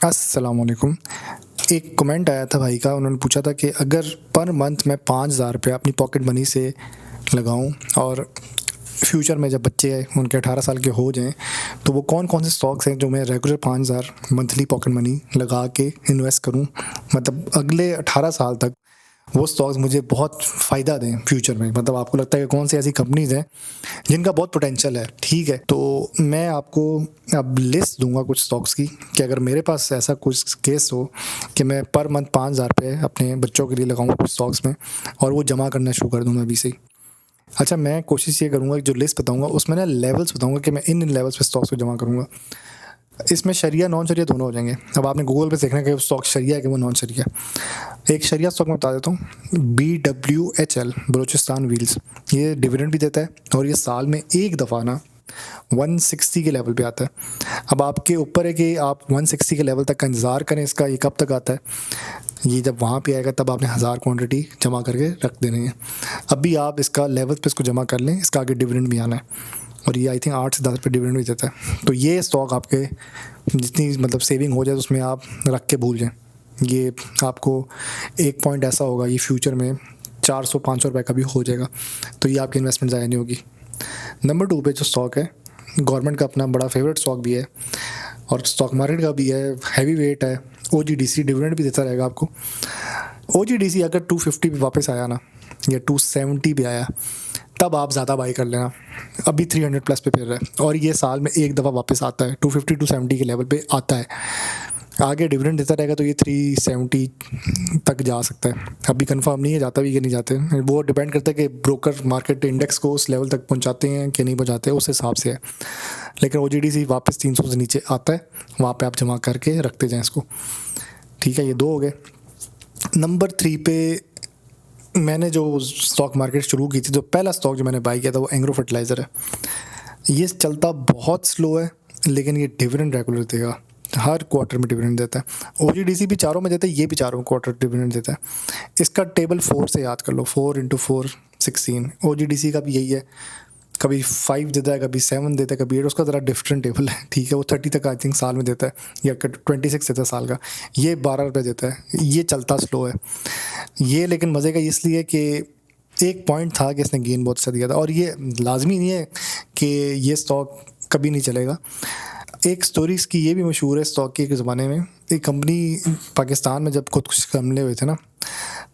अस्सलाम वालेकुम। एक कमेंट आया था भाई का, उन्होंने पूछा था कि अगर पर मंथ मैं 5,000 रुपये अपनी पॉकेट मनी से लगाऊं और फ्यूचर में जब बच्चे उनके 18 साल के हो जाएं तो वो कौन कौन से स्टॉक्स हैं जो मैं रेगुलर 5,000 मंथली पॉकेट मनी लगा के इन्वेस्ट करूं, मतलब अगले 18 साल तक वो स्टॉक्स मुझे बहुत फ़ायदा दें फ्यूचर में। मतलब आपको लगता है कि कौन सी ऐसी कंपनीज़ हैं जिनका बहुत पोटेंशियल है, ठीक है। तो मैं आपको अब लिस्ट दूंगा कुछ स्टॉक्स की कि अगर मेरे पास ऐसा कुछ केस हो कि मैं पर मंथ 5,000 रुपये अपने बच्चों के लिए लगाऊंगा कुछ स्टॉक्स में और वो जमा करना शुरू कर दूंगा अभी से ही। अच्छा, मैं कोशिश ये करूँगा कि जो लिस्ट बताऊँगा उसमें ना लेवल्स बताऊँगा कि मैं इन लेवल्स पे स्टॉक्स को जमा करूँगा। इसमें शरिया नॉन शरिया दोनों हो जाएंगे। अब आपने गूगल पे देखना है कि स्टॉक शरिया है कि वो नॉन शरिया। एक शरिया स्टॉक मैं बता देता हूँ, BWHL, बलूचिस्तान व्हील्स। ये डिविडेंड भी देता है और ये साल में एक दफ़ा ना 160 के लेवल पे आता है। अब आपके ऊपर है कि आप 160 के लेवल तक का इंतज़ार करें इसका, ये कब तक आता है। ये जब वहाँ पे आएगा तब आपने 1000 क्वांटिटी जमा करके रख देनी है। अभी आप इसका लेवल पे इसको जमा कर लें, इसका आगे डिविडेंड भी आना है और ये आई थिंक 8 से 10 रुपये डिविडेंड भी देता है। तो ये स्टॉक आपके जितनी मतलब सेविंग हो जाए उसमें आप रख के भूल जाएं। ये आपको एक पॉइंट ऐसा होगा, ये फ्यूचर में 400-500 रुपये का भी हो जाएगा, तो ये आपकी इन्वेस्टमेंट ज़ाया नहीं होगी। नंबर 2 पे जो स्टॉक है, गवर्नमेंट का अपना बड़ा फेवरेट स्टॉक भी है और स्टॉक मार्केट का भी है, हैवी वेट है, OGDC, डिविडेंड भी देता रहेगा आपको। OGDC अगर 250 पे वापस आया ना या 270 पे आया तब आप ज़्यादा बाई कर लेना। अभी 300 प्लस पे फिर रहा है और ये साल में एक दफ़ा वापस आता है, 250 270 के लेवल पे आता है। आगे डिविडेंड देता रहेगा तो ये 370 तक जा सकता है। अभी कंफर्म नहीं है जाता भी कि नहीं जाते, वो डिपेंड करता है कि ब्रोकर मार्केट इंडेक्स को उस लेवल तक पहुंचाते हैं कि नहीं पहुंचाते, उस हिसाब से है। लेकिन OGDC वापस 300 से नीचे आता है, वहाँ पे आप जमा करके रखते जाएं इसको, ठीक है। ये 2 हो गए। नंबर 3 पे मैंने जो स्टॉक मार्केट शुरू की थी, जो पहला स्टॉक जो मैंने बाई किया था वो एग्रो फर्टिलाइज़र है। ये चलता बहुत स्लो है लेकिन ये डिविडेंड रेगुलर देगा, हर क्वार्टर में डिविडेंड देता है। OGDC भी चारों में देता है, ये भी चारों क्वार्टर डिविडेंड देता है। इसका टेबल 4 से याद कर लो, 4 × 4 16। OGDC का भी यही है, कभी 5 देता है, कभी 7 देता है, कभी 8। उसका ज़रा डिफरेंट टेबल है, ठीक है। वो 30 तक आई थिंक साल में देता है या 26 देता है साल का। ये 12 रुपये देता है। ये चलता स्लो है ये, लेकिन मज़े का इसलिए कि एक पॉइंट था कि इसने गेन बहुत अच्छा दिया था और ये लाजमी नहीं है कि ये स्टॉक कभी नहीं चलेगा। एक स्टोरी इसकी ये भी मशहूर है स्टॉक की, एक ज़माने में एक कंपनी पाकिस्तान में जब खुद कुछ हमले हुए थे ना,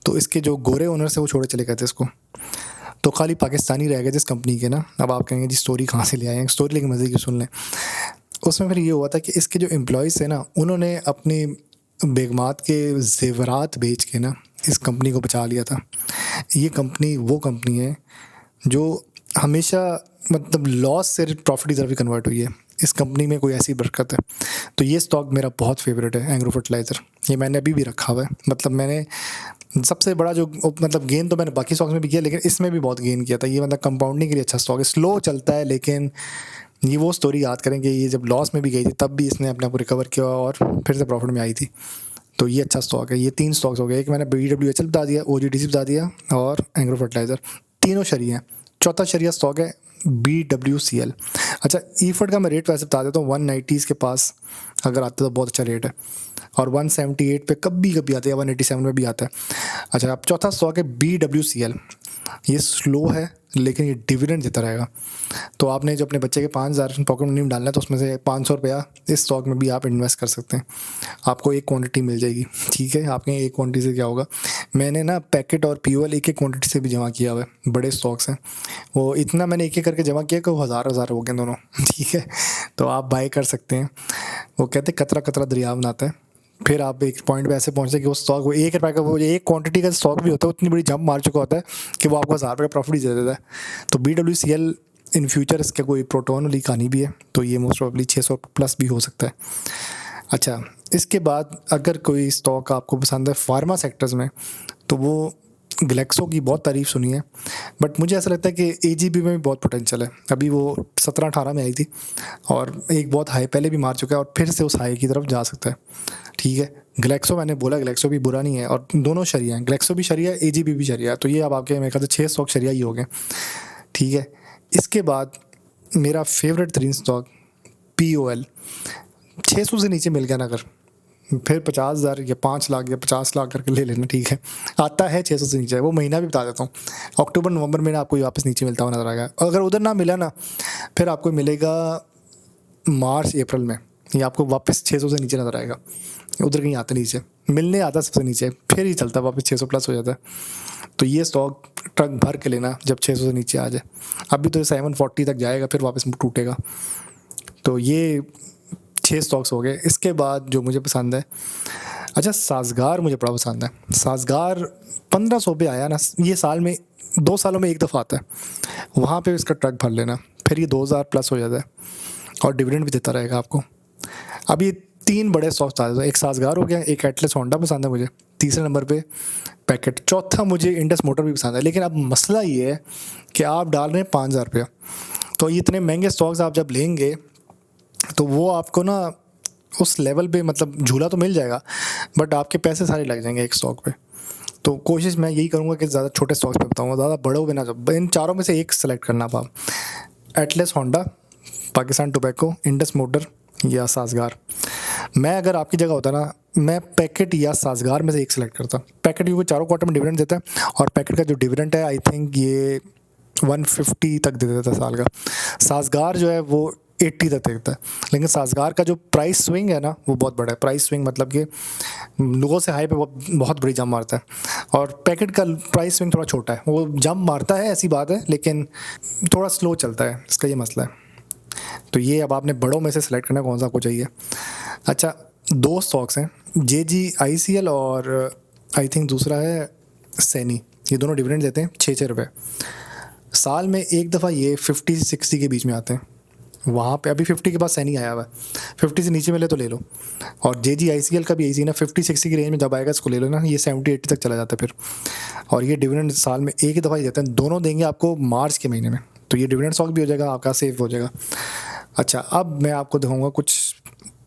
तो इसके जो गोरे ओनर से वो छोड़े चले गए थे इसको, तो खाली पाकिस्तानी रह गए जिस कंपनी के ना। अब आप कहेंगे जी स्टोरी कहाँ से ले आए हैं, स्टोरी लेकिन मज़े की सुन लें। उसमें फिर ये हुआ था कि इसके जो एम्प्लॉयज़ थे ना, उन्होंने अपनी बेगमात के ज़ेवरात बेच के ना इस कंपनी को बचा लिया था। ये कंपनी वो कंपनी है जो हमेशा मतलब लॉस से प्रॉफिट की तरफ ही कन्वर्ट हुई है। इस कंपनी में कोई ऐसी बरकत है। तो ये स्टॉक मेरा बहुत फेवरेट है, एग्रो फर्टिलाइज़र। ये मैंने अभी भी रखा हुआ है। मतलब मैंने सबसे बड़ा जो मतलब गेन तो मैंने बाकी स्टॉक्स में भी किया, लेकिन इसमें भी बहुत गेन किया था। ये मतलब कंपाउंडिंग के लिए अच्छा स्टॉक है, स्लो चलता है, लेकिन ये वो स्टोरी याद करें कि ये जब लॉस में भी गई थी तब भी इसने अपने आप को रिकवर किया और फिर से प्रॉफिट में आई थी। तो ये अच्छा स्टॉक है। ये 3 स्टॉक्स हो गए, एक मैंने BWHL बता दिया, OGDC बता दिया और एग्रो फर्टिलाइज़र, तीनों शरिया हैं। चौथा शरिया स्टॉक है BWCL। अच्छा, ईफड का मैं रेट वैसे बता देता हूँ, 190 के पास अगर आता है तो बहुत अच्छा रेट है और 178 पे कभी कभी आता है, 187 में भी आता है। अच्छा, अब चौथा स्टॉक है BWCL। ये स्लो है लेकिन ये डिविडेंड देता रहेगा। तो आपने जो अपने बच्चे के 5,000 पॉकेट मनी में डालना है तो उसमें से 500 रुपया इस स्टॉक में भी आप इन्वेस्ट कर सकते हैं। आपको एक क्वांटिटी मिल जाएगी, ठीक है। आपके एक क्वांटिटी से क्या होगा, मैंने ना पैकेट और POL एक क्वांटिटी से भी जमा किया हुआ है। बड़े स्टॉक्स हैं वो, इतना मैंने एक करके जमा किया कि वो हज़ार हो गए दोनों, ठीक है। तो आप बाय कर सकते हैं। वो कहते हैं कतरा कतरा दरिया बनाता है। फिर आप एक पॉइंट पे ऐसे पहुंचते कि वो स्टॉक, वो 1 रुपये का, वो एक क्वांटिटी का स्टॉक भी होता है, उतनी बड़ी जंप मार चुका होता है कि वो आपको 1000 रुपये का प्रॉफिट ही दे देता है। तो BWCL इन फ्यूचर इसका कोई प्रोटोन वाली कहानी भी है, तो ये मोस्ट प्रॉब्ली 600 प्लस भी हो सकता है। अच्छा, इसके बाद अगर कोई स्टॉक आपको पसंद है फार्मा सेक्टर्स में, तो वो ग्लेक्सो की बहुत तारीफ़ सुनी है, बट मुझे ऐसा लगता है कि AGB में भी बहुत पोटेंशियल है। अभी वो 17-18 में आई थी और एक बहुत हाई पहले भी मार चुका है और फिर से उस हाई की तरफ जा सकता है, ठीक है। ग्लेक्सो मैंने बोला, ग्लेक्सो भी बुरा नहीं है और दोनों शरिया हैं, ग्लेक्सो भी शरिया है, AGB भी शरिया है। तो ये अब आपके मेरे ख्याल से 6 स्टॉक शरिया ही हो गए, ठीक है। इसके बाद मेरा फेवरेट 3 स्टॉक POL, 600 से नीचे मिल गया ना अगर, फिर 50,000 या 5 लाख या 50 लाख करके ले लेना, ठीक है। आता है 600 से नीचे, वो महीना भी बता देता हूँ। अक्टूबर नवंबर में आपको वापस नीचे मिलता हुआ नजर आएगा। अगर उधर ना मिला ना, फिर आपको मिलेगा मार्च अप्रैल में, ये आपको वापस 600 से नीचे नजर आएगा। उधर कहीं आता नीचे, मिलने आता सबसे नीचे, फिर ही चलता वापस 600 प्लस हो जाता है। तो ये स्टॉक ट्रक भर के लेना जब 600 से नीचे आ जाए। अभी तो 740 तक जाएगा, फिर वापस टूटेगा। तो ये 6 स्टॉक्स हो गए। इसके बाद जो मुझे पसंद है, अच्छा साजगार मुझे बड़ा पसंद है। साजगार 1500 पे आया ना, ये साल में 2 सालों में एक दफ़ा आता है, वहाँ पे इसका ट्रक भर लेना, फिर ये 2000 प्लस हो जाता है और डिविडेंड भी देता रहेगा आपको। अब ये 3 बड़े स्टॉक्स आ जाते हैं, एक साजगार हो गया, एक एटलस होंडा पसंद है मुझे, तीसरे नंबर पे पैकेट, चौथा मुझे इंडस मोटर भी पसंद है। लेकिन अब मसला ये है कि आप डाल रहे हैं 5000 रुपया, तो इतने महंगे स्टॉक्स आप जब लेंगे तो वो आपको ना उस लेवल पे, मतलब झूला तो मिल जाएगा बट आपके पैसे सारे लग जाएंगे एक स्टॉक पे। तो कोशिश मैं यही करूँगा कि ज़्यादा छोटे स्टॉक्स पे बताऊँगा, ज़्यादा बड़ों पे ना जाओ। इन चारों में से एक सेलेक्ट करना आप, Atlas Honda, Pakistan tobacco, Indus motor या साजगार। मैं अगर आपकी जगह होता ना, मैं पैकेट या साजगार में से एक सेलेक्ट करता। पैकेट क्योंकि चारों क्वार्टर में डिविडेंड देता है, और पैकेट का जो डिविडेंड है आई थिंक ये 150 तक दे देता है साल का। साजगार जो है वो 80 तक देता है, लेकिन साजगार का जो प्राइस स्विंग है ना वो बहुत बड़ा है। प्राइस स्विंग मतलब कि लोगों से हाई पे बहुत बड़ी जंप मारता है, और पैकेट का प्राइस स्विंग थोड़ा छोटा है। वो जंप मारता है ऐसी बात है, लेकिन थोड़ा स्लो चलता है, इसका ये मसला है। तो ये अब आपने बड़ों में से सिलेक्ट करना कौन सा आपको चाहिए। अच्छा 2 स्टॉक्स हैं, JGICL और आई थिंक दूसरा है सैनी। ये दोनों डिविडेंड देते हैं 6-6 रुपये साल में एक दफ़ा। ये 50-60 के बीच में आते हैं। वहाँ पे अभी 50 के बाद सैनी आया हुआ है, 50 से नीचे मिले तो ले लो। और JGICL का भी यही ना, 50-60 की रेंज में जब आएगा इसको ले लो ना, ये 70-80 तक चला जाता है फिर। और ये डिविडेंड साल में एक ही दफ़ा ही देते हैं, दोनों देंगे आपको मार्च के महीने में। तो ये डिविडेंड स्टॉक भी हो जाएगा आपका, सेफ हो जाएगा। अच्छा अब मैं आपको दिखाऊंगा कुछ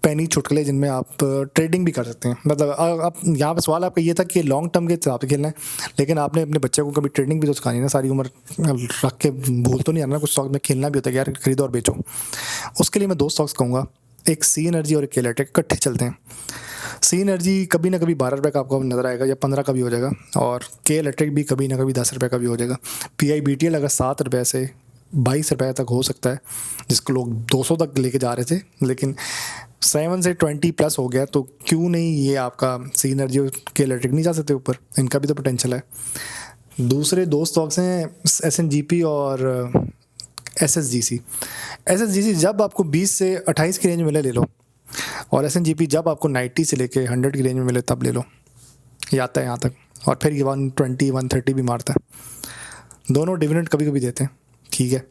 पैनी चुटकुले जिनमें आप ट्रेडिंग भी कर सकते हैं। मतलब आप यहाँ पर सवाल आपका ये था कि लॉन्ग टर्म के हिसाब से खेलना है, लेकिन आपने अपने बच्चे को कभी ट्रेडिंग भी तो सिखानी ना, सारी उम्र रख के भूल तो नहीं आना, कुछ स्टॉक में खेलना भी होता है यार, खरीदो और बेचो। उसके लिए मैं 2 स्टॉक्स कहूँगा, एक सी एनर्जी और एक केलेटेक, इकट्ठे चलते हैं। सी एनर्जी कभी ना कभी 12 रुपये का आपको नज़र आएगा, या 15 का भी हो जाएगा, और के इलेक्ट्रिक भी कभी ना कभी 10 रुपये का भी हो जाएगा। PIBTL अगर 7 रुपये से 22 रुपये तक हो सकता है, जिसको लोग 200 तक लेके जा रहे थे, लेकिन 7 से 20 प्लस हो गया, तो क्यों नहीं ये आपका सी एनर्जी और के इलेक्ट्रिक नहीं जा सकते ऊपर, इनका भी तो पोटेंशियल है। दूसरे 2 स्टॉक्स हैं SNGP और SSGC जब आपको 20 से 28 की रेंज में मिले ले लो, और SNGP जब आपको 90 से लेके 100 की रेंज में मिले तब ले लो। ये आता है यहाँ तक, और फिर ये 120-130 भी मारता है। दोनों डिविडेंड कभी कभी देते हैं, ठीक है।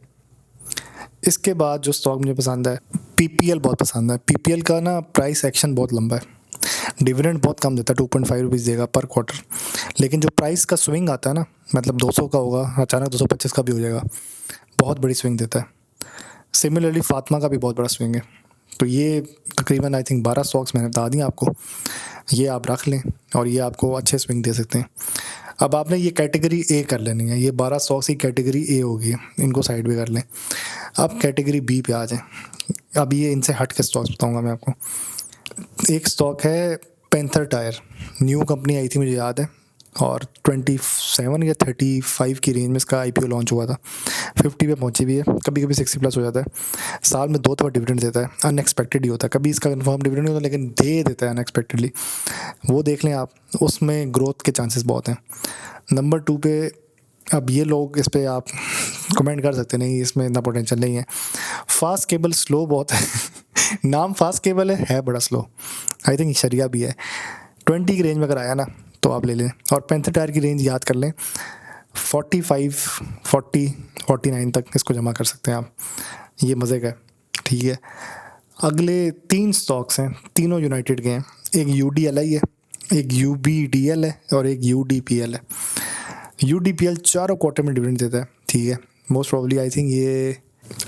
इसके बाद जो स्टॉक मुझे पसंद है, PPL बहुत पसंद है। PPL का ना प्राइस एक्शन बहुत लंबा है, डिविडेंड बहुत कम देता है, 2.5 रुपीज़ देगा पर क्वार्टर, लेकिन जो प्राइस का स्विंग आता है ना, मतलब 200 का होगा अचानक 225 का भी हो जाएगा, बहुत बड़ी स्विंग देता है। सिमिलरली फातिमा का भी बहुत बड़ा स्विंग है। तो ये तकरीबन आई थिंक 12 स्टॉक्स मैंने बता दी आपको, ये आप रख लें और ये आपको अच्छे स्विंग दे सकते हैं। अब आपने ये कैटेगरी ए कर लेनी है, ये 12 स्टॉक्स की कैटेगरी ए होगी, इनको साइड पे कर लें। अब कैटेगरी बी पे आ जाएं। अब ये इनसे हट के स्टॉक्स बताऊंगा मैं आपको। एक स्टॉक है पैंथर टायर, न्यू कंपनी आई थी मुझे याद है, और 27 या 35 की रेंज में इसका IPO लॉन्च हुआ था। 50 पे पहुंची भी है, कभी कभी 60 प्लस हो जाता है। साल में 2 दफ़ा डिविडेंड देता है, अनएक्सपेक्टेड ही होता है, कभी इसका कन्फर्म डिविडेंड नहीं होता लेकिन दे देता है अनएक्सपेक्टेडली। वो देख लें आप, उसमें ग्रोथ के चांसेस बहुत हैं। नंबर 2 पे अब ये लोग, इस पर आप कमेंट कर सकते नहीं, इसमें इतना पोटेंशियल नहीं है। फास्ट केबल स्लो बहुत है नाम फास्ट केबल है बड़ा स्लो, आई थिंक शरिया भी है। 20 की रेंज में अगर आया ना तो आप ले लें, और पैंथर टायर की रेंज याद कर लें, 45, 40, 49 तक इसको जमा कर सकते हैं आप, ये मज़े का है, ठीक है। अगले 3 स्टॉक्स हैं, तीनों यूनाइटेड के हैं, एक UDLI है, एक UBDL है और एक UDPL है। UDPL चारों क्वार्टर में डिविडेंड देता है, ठीक है। मोस्ट प्रॉब्ली आई थिंक ये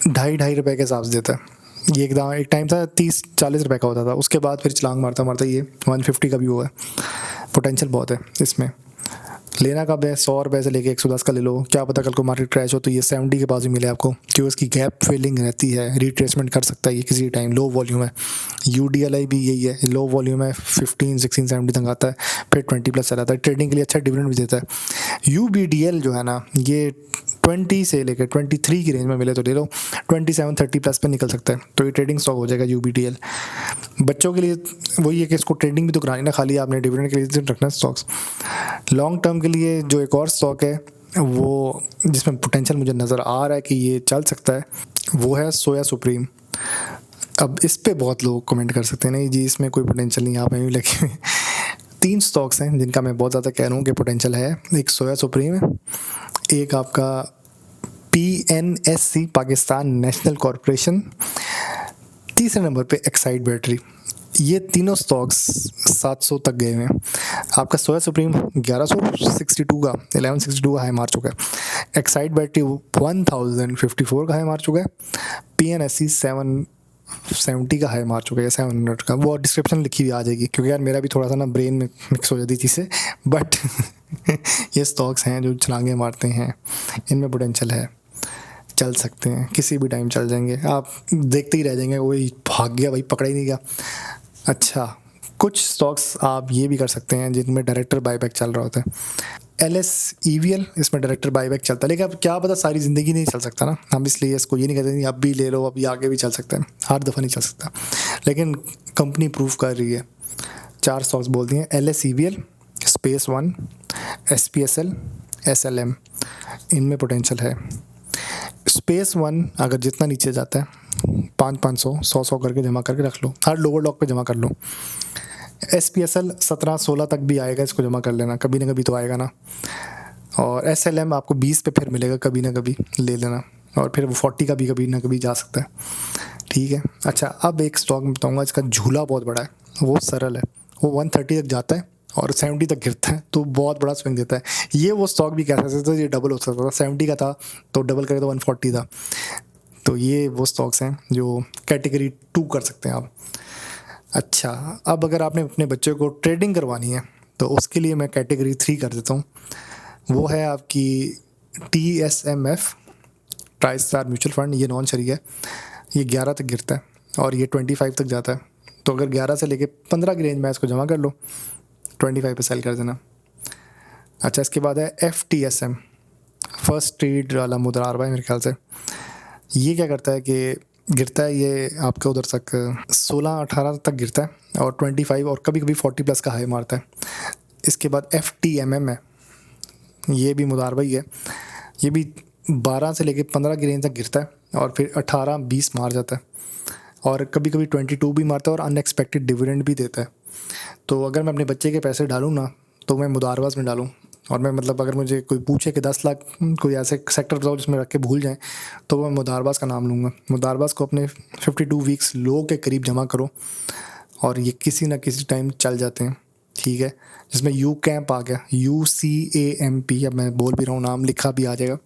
2.5 रुपये के हिसाब से देता है। ये एकदम एक टाइम था 30-40 रुपये का होता था, उसके बाद फिर छलांग मारता मारता ये 150 का भी हुआ है। पोटेंशियल बहुत है इसमें। लेना कब है, 100 रुपये से लेके 110 का ले लो, क्या पता कल को मार्केट क्रैश हो तो ये 70 के पास भी मिले आपको, क्योंकि उसकी गैप फिलिंग रहती है, रिट्रेसमेंट कर सकता है ये किसी टाइम, लो वॉल्यूम है। UDLI भी यही है, लो वॉल्यूम है, 15, 16, 17 तक आता है, फिर 20+ चलाता है, ट्रेडिंग के लिए अच्छा डिविडेंड भी देता है। UBDL जो है ना, ये 20 से लेकर 23 की रेंज में मिले तो ले लो, 27, 30+ पे निकल सकता है, तो ये ट्रेडिंग स्टॉक हो जाएगा UBDL। बच्चों के लिए वही है कि इसको ट्रेडिंग भी तो करानी ना, खाली आपने डिविडेंड के लिए रखना स्टॉक्स। लॉन्ग टर्म के लिए जो एक और स्टॉक है वो जिसमें पोटेंशियल मुझे नज़र आ रहा है कि ये चल सकता है, वो है सोया सुप्रीम। अब इस पे बहुत लोग कमेंट कर सकते हैं नहीं जी इसमें कोई पोटेंशियल नहीं, आप में भी लगे। 3 स्टॉक्स हैं जिनका मैं बहुत ज़्यादा कह रहा हूँ कि पोटेंशियल है। एक सोया सुप्रीम है, एक आपका PNSC पाकिस्तान नेशनल कॉरपोरेशन, तीसरे नंबर पे एक्साइड बैटरी। ये तीनों स्टॉक्स 700 तक गए हुए हैं। आपका सोया सुप्रीम 1162 का 1162 का हाई मार चुका है, एक्साइड बैटरी 1054 का हाई मार चुका है, PNSC 770 का हाई मार चुका है, 700 का। वो डिस्क्रिप्शन लिखी हुई आ जाएगी, क्योंकि यार मेरा भी थोड़ा सा ना ब्रेन में मिक्स हो जाती चीज़ें, बट ये स्टॉक्स हैं जो छलांगे मारते हैं, इनमें पोटेंशियल है, चल सकते हैं, किसी भी टाइम चल जाएंगे, आप देखते ही रह जाएंगे वही भाग गया भाई, पकड़ा ही नहीं गया। अच्छा, कुछ स्टॉक्स आप ये भी कर सकते हैं जिनमें डायरेक्टर बायबैक चल रहा होता है। LSEVL, इसमें डायरेक्टर बायबैक चलता है, लेकिन अब क्या पता सारी ज़िंदगी नहीं चल सकता ना, हम इसलिए इसको ये नहीं कहते अब भी ले लो, अब ये आगे भी चल सकता है, हर दफ़ा नहीं चल सकता, लेकिन कंपनी प्रूव कर रही है। 4 स्टॉक्स बोलती हैं, LSEVL, SpaceOne, SPSL, SLM, इनमें पोटेंशियल है। SpaceOne अगर जितना नीचे जाता है 500, 100 करके जमा करके रख लो, हर लोअर लॉक पे जमा कर लो। SPSL 17, 16 तक भी आएगा, इसको जमा कर लेना, कभी ना कभी तो आएगा ना। और SLM आपको 20 पे फिर मिलेगा, कभी ना कभी ले लेना, और फिर वो 40 का भी कभी ना कभी जा सकता है, ठीक है। अच्छा, अब एक स्टॉक में बताऊँगा, इसका झूला बहुत बड़ा है, वो सरल है, वो 130 तक जाता है और 70 तक गिरता है, तो बहुत बड़ा स्विंग देता है। ये वो स्टॉक भी कह सकते थे, ये डबल हो सकता था, 70 का था तो डबल करे तो 140 था। तो ये वो स्टॉक्स हैं जो कैटेगरी 2 कर सकते हैं आप। अच्छा, अब अगर आपने अपने बच्चे को ट्रेडिंग करवानी है तो उसके लिए मैं कैटेगरी 3 कर देता हूँ, वो है आपकी TSMF, try star mutual fund. ये नॉन शरीक है, ये 11 तक गिरता है और ये 25 तक जाता है, तो अगर 11 से लेके 15 की रेंज में इसको जमा कर लो, 25 पे सेल कर देना। अच्छा, इसके बाद है FTSM, फर्स्ट ट्रेड वाला मुद्रार भाई मेरे ख्याल से। ये क्या करता है कि गिरता है ये आपका उधर तक 16-18 तक गिरता है और 25 और कभी कभी 40+ का हाई मारता है। इसके बाद FTMM है, ये भी मुदारबा ही है, ये भी 12 से लेके 15 की रेंज तक गिरता है और फिर 18-20 मार जाता है और कभी कभी 22 भी मारता है और अनएक्सपेक्टेड डिविडेंड भी देता है। तो अगर मैं अपने बच्चे के पैसे डालूँ ना तो मैं मुदारबाज में डालूँ, और मैं मतलब अगर मुझे कोई पूछे कि 10 लाख कोई ऐसे सेक्टर बताओ जिसमें रख के भूल जाएं, तो मैं मुदारबाज का नाम लूँगा। मुदारबाज को अपने 52 वीक्स लो के करीब जमा करो और ये किसी ना किसी टाइम चल जाते हैं, ठीक है। जिसमें UCAMP आ गया, UCAMP, अब मैं बोल भी रहा हूँ, नाम लिखा भी आ जाएगा।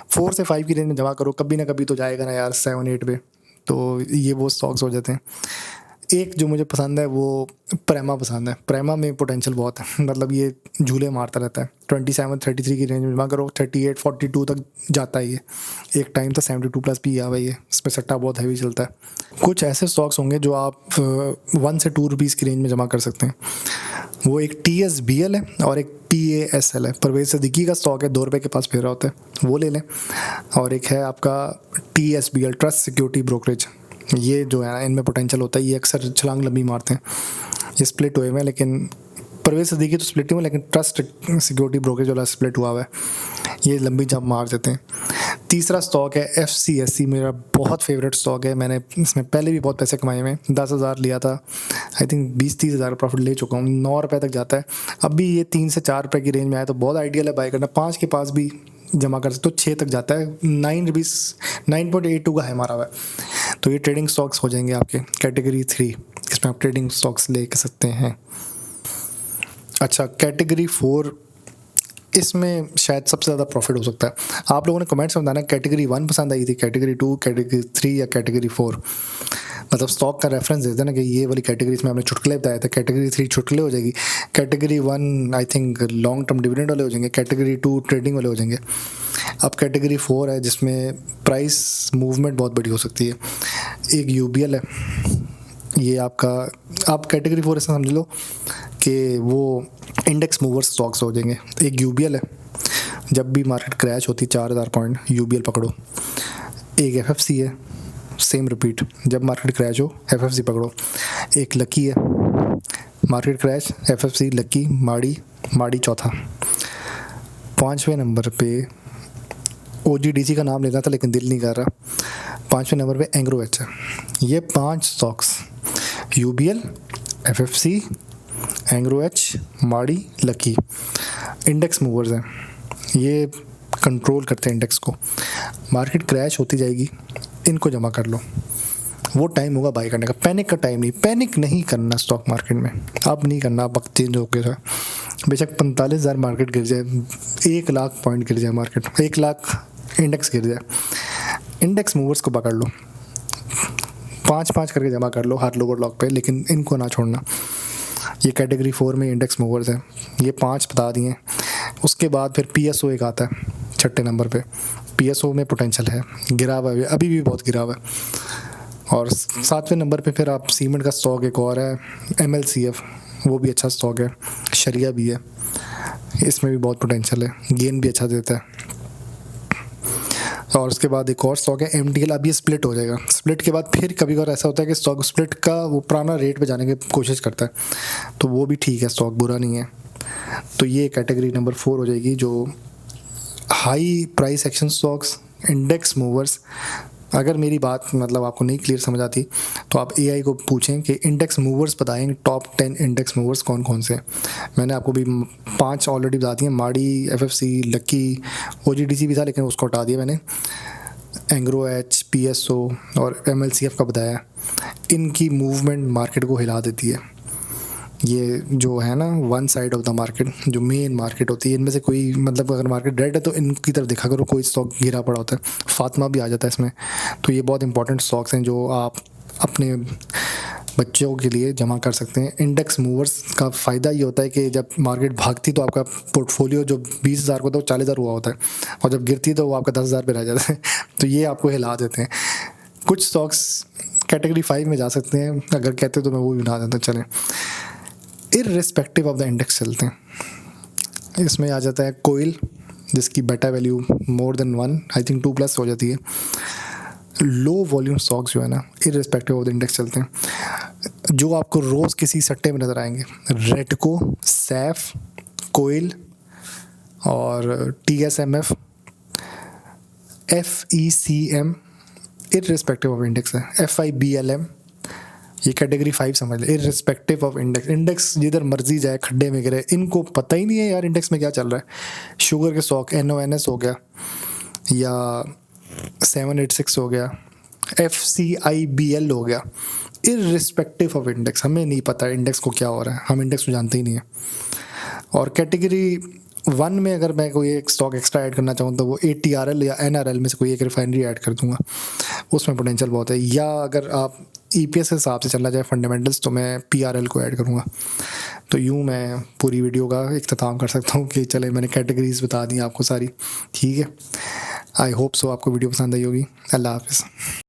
4 से 5 की रेंज में जमा करो, कभी ना कभी तो जाएगा ना यार 7-8 पे, तो ये वो स्टॉक्स हो जाते हैं। एक जो मुझे पसंद है वो प्रेमा पसंद है, प्रेमा में पोटेंशियल बहुत है, मतलब ये झूले मारता रहता है। 27-33 की रेंज में जमा करो, 38-42 तक जाता है ये, एक टाइम तो 72+ भी आ भाई है, इस पर सट्टा बहुत हैवी चलता है। कुछ ऐसे स्टॉक्स होंगे जो आप 1 से 2 रुपीज़ की रेंज में जमा कर सकते हैं, वो एक TSBL है और एक PASL है। परवेज सिद्दीकी का स्टॉक है, 2 रुपये के पास फिर रहा होता है, वो ले लें। और एक है आपका TSBL, ट्रस्ट सिक्योरिटी ब्रोकरेज, ये जो है ना इनमें पोटेंशियल होता है, ये अक्सर छलांग लंबी मारते हैं। ये स्प्लिट हुए हुए हैं, लेकिन परवेज सिद्दीकी तो स्प्लिट हुए, लेकिन ट्रस्ट सिक्योरिटी ब्रोकरेज वाला स्प्लिट हुआ हुआ है, ये लंबी जंप मार देते हैं। तीसरा स्टॉक है FCSC, मेरा बहुत फेवरेट स्टॉक है, मैंने इसमें पहले भी बहुत पैसे कमाए हुए हैं, 10,000 लिया था, आई थिंक 20-30 हज़ार प्रॉफिट ले चुका हूँ, 9 रुपये तक जाता है। अब भी ये 3 से 4 रुपये की रेंज में आया तो बहुत आइडियल है बाय करना, 5 के पास भी जमा कर सकते तो 6 तक जाता है, 9 रुपीज़ 9.82 का है हमारा हुआ है। तो ये ट्रेडिंग स्टॉक्स हो जाएंगे आपके कैटेगरी 3, इसमें आप ट्रेडिंग स्टॉक्स ले सकते हैं। अच्छा, कैटेगरी 4 इसमें शायद सबसे ज़्यादा प्रॉफिट हो सकता है। आप लोगों ने कमेंट्स में बताना कैटेगरी 1 पसंद आई थी, कैटेगरी 2, कैटेगरी 3 या कैटेगरी 4। मतलब स्टॉक का रेफरेंस देते ना कि ये वाली कैटेगरीज में हमने चुटकुले बताए थे, कैटेगरी 3 चुटकुले हो जाएगी, category 1 I think long term dividend वाले हो जाएंगे, कैटेगरी 2 ट्रेडिंग वाले हो जाएंगे। अब कैटेगरी 4 है जिसमें प्राइस मूवमेंट बहुत बड़ी हो सकती है। एक यूबीएल है, ये आपका, आप कैटेगरी 4 ऐसा समझ लो कि वो इंडेक्स मूवर स्टॉक्स हो जाएंगे। एक यूबीएल है, जब भी मार्केट क्रैश होती 4000 पॉइंट यूबीएल पकड़ो। एक एफएफसी है, सेम रिपीट, जब मार्केट क्रैश हो एफएफसी पकड़ो। एक लकी है, मार्केट क्रैश एफएफसी लकी माड़ी, माड़ी चौथा। 5वें नंबर पे ओजीडीसी का नाम लेना था लेकिन दिल नहीं कर रहा। 5वें नंबर पे एंग्रो एच है। ये 5 stocks UBL, FFC, Engro H, माड़ी, लकी इंडेक्स मूवर्स हैं। ये कंट्रोल करते हैं इंडेक्स को। मार्केट क्रैश होती जाएगी, इनको जमा कर लो, वो टाइम होगा बाई करने का। पैनिक का टाइम नहीं, पैनिक नहीं करना स्टॉक मार्केट में, अब नहीं करना। अब वक्त चेंज हो गया, बेशक 45,000 मार्केट गिर जाए, 1 लाख पॉइंट गिर जाए मार्केट, 1 लाख इंडेक्स गिर जाए, इंडेक्स मूवर्स को पकड़ लो, 5-5 करके जमा कर लो हर लोअर लॉक पे, लेकिन इनको ना छोड़ना। ये कैटेगरी 4 में इंडेक्स मूवर्स हैं, ये 5 बता दिए। उसके बाद फिर पीएसओ एक आता है 6ठे नंबर पे। पीएसओ में पोटेंशियल है, गिरा हुआ है, अभी भी बहुत गिरा हुआ है। और 7वें नंबर पे फिर आप सीमेंट का स्टॉक एक और है एमएलसीएफ, वो भी अच्छा स्टॉक है। शरिया भी है, इसमें भी बहुत पोटेंशियल है, गेन भी अच्छा देता है। और उसके बाद एक और स्टॉक है एमटीएल, अब ये स्प्लिट हो जाएगा। स्प्लिट के बाद फिर कभी कभार ऐसा होता है कि स्टॉक स्प्लिट का वो पुराना रेट पे जाने की कोशिश करता है, तो वो भी ठीक है, स्टॉक बुरा नहीं है। तो ये कैटेगरी नंबर 4 हो जाएगी, जो high price action stocks, index movers. अगर मेरी बात मतलब आपको नहीं क्लियर समझ आती तो आप एआई को पूछें कि इंडेक्स मूवर्स बताएं, टॉप 10 इंडेक्स मूवर्स कौन कौन से हैं। मैंने आपको भी 5 ऑलरेडी बता दिए, माड़ी, एफएफसी, लकी, ओजीडीसी भी था लेकिन उसको हटा दिया मैंने, एंग्रो एच, पीएसओ और एमएलसीएफ का बताया। इनकी मूवमेंट मार्केट को हिला देती है। ये जो है ना one side of the market, जो मेन मार्केट होती है, इनमें से कोई मतलब अगर मार्केट रेड है तो इनकी तरफ देखा करो, कोई स्टॉक गिरा पड़ा होता है, फातिमा भी आ जाता है इसमें। तो ये बहुत इंपॉर्टेंट स्टॉक्स हैं जो आप अपने बच्चों के लिए जमा कर सकते हैं। इंडेक्स मूवर्स का फ़ायदा ये होता है कि जब मार्केट भागती तो आपका पोर्टफोलियो जो 20,000 को तो 40,000 हुआ होता है, और जब गिरती तो वो आपका 10,000 पे रह जाता है। तो ये आपको हिला देते हैं। कुछ स्टॉक्स कैटेगरी 5 में जा सकते हैं, अगर कहते तो मैं वो भी बता देता। चलें, इररिस्पेक्टिव ऑफ द इंडेक्स चलते हैं। इसमें आ जाता है कोयल, जिसकी बेटा value more than 1, I think 2+ हो जाती है। लो वॉल्यूम स्टॉक्स जो है ना, इररिस्पेक्टिव ऑफ द इंडेक्स चलते हैं, जो आपको रोज़ किसी सट्टे में नज़र आएंगे। रेडको, सैफ, कोयल और टीएसएमएफ, एफईसीएम इररिस्पेक्टिव ऑफ इंडेक्स है। एफआईबीएलएम, ये कैटेगरी 5 समझ ले, इररिस्पेक्टिव ऑफ इंडेक्स। इंडेक्स जिधर मर्जी जाए, खड्डे में गिरे, इनको पता ही नहीं है यार इंडेक्स में क्या चल रहा है। शुगर के स्टॉक एनओएनएस हो गया या 786 हो गया, एफसीआईबीएल हो गया, इररिस्पेक्टिव ऑफ इंडेक्स, हमें नहीं पता इंडेक्स को क्या हो रहा है, हम इंडेक्स को जानते ही नहीं है। और कैटेगरी 1 में अगर मैं कोई एक स्टॉक एक्स्ट्रा ऐड करना चाहूँ तो वो एटीआरएल या एनआरएल में से कोई एक रिफाइनरी ऐड कर दूंगा, उसमें पोटेंशियल बहुत है। या अगर आप ईपीएस के हिसाब से चलना चाहे फंडामेंटल्स, तो मैं पीआरएल को ऐड करूँगा। तो यूँ मैं पूरी वीडियो का इख्तिताम कर सकता हूँ कि चले मैंने कैटेगरीज बता दी आपको सारी, ठीक है। आई होप सो आपको वीडियो पसंद आई होगी। अल्लाह हाफ़िज़।